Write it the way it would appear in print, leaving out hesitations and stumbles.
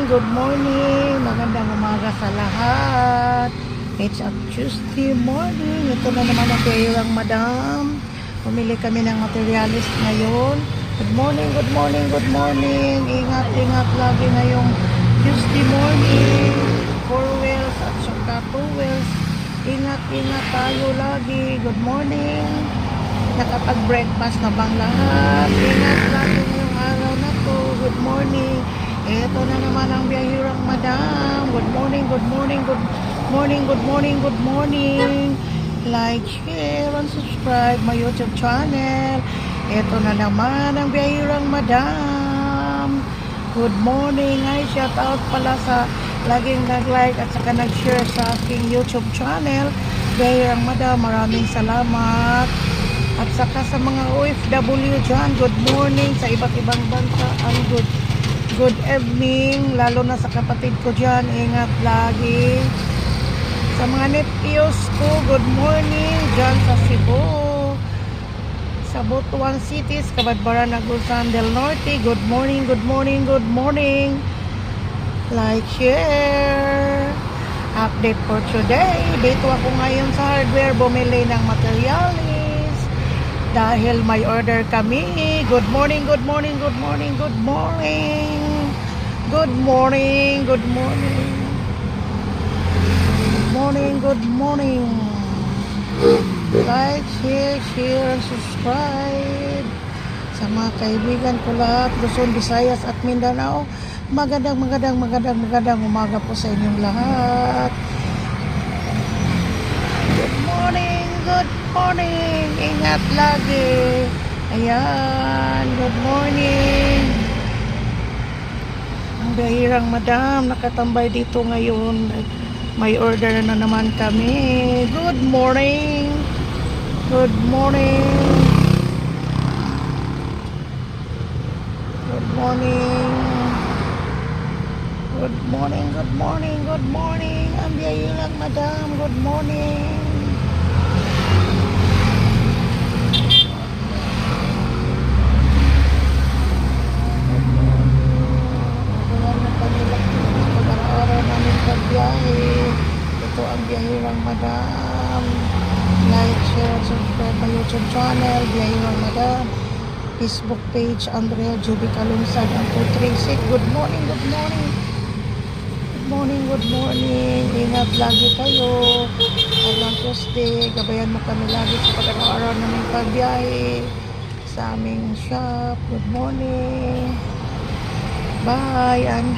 good morning. Magandang umaga sa lahat. It's a Tuesday morning. Ito na naman ang kayurang madam. Pumili kami ng materialist ngayon. Good morning, good morning, good morning. Ingat, ingat lagi ngayong Tuesday morning. 4 wheels at saka 2 wheels. Ingat, ingat tayo lagi. Good morning. Nakapag-breakfast na bang lahat? Ingat lagi ngayong araw na to. Good morning. Ito na naman ang biyahirang madam. Good morning, good morning, good morning, good morning, good morning. Like, share, and subscribe my YouTube channel. Ito na naman ang biyahirang madam. Good morning. Ay, shout out pala sa laging nag-like at saka nag-share sa aking YouTube channel. Biyahirang madam, maraming salamat. At saka sa mga OFW dyan, good morning sa iba't ibang bansa and good evening, lalo na sa kapatid ko dyan, ingat lagi. Sa mga nephews ko, good morning dyan sa Cebu, sa Butuan Cities, Cabadbaran, Agusan del Norte, good morning, good morning, good morning. Like, share. Update for today, dito ako ngayon sa hardware, bumili ng materialis. Dahil may order kami. Good morning, good morning, good morning, good morning. Good morning, good morning. Good morning, good morning. Like, share, and subscribe. Sa mga kaibigan ko lahat, Luzon, Visayas at Mindanao, magandang umaga po sa inyong lahat. Good morning, good morning. Ingat lagi. Ayan, good morning. Ang bihirang madam nakatambay dito ngayon. May order na naman kami. Good morning. Good morning. Good morning. Good morning, good morning, good morning. Ang bihirang madam, good morning. Ito ang biyahirang madam. Like, share, subscribe my YouTube channel, biyahirang madam. Facebook page, Andrea Juby Calungsad, ang 236. Good morning, good morning. Good morning, good morning. Ingat lagi kayo. Hanggang Tuesday, gabayan mo kami lagi sa pag-araw namin pagbiyahe sa aming shop. Good morning. Bye.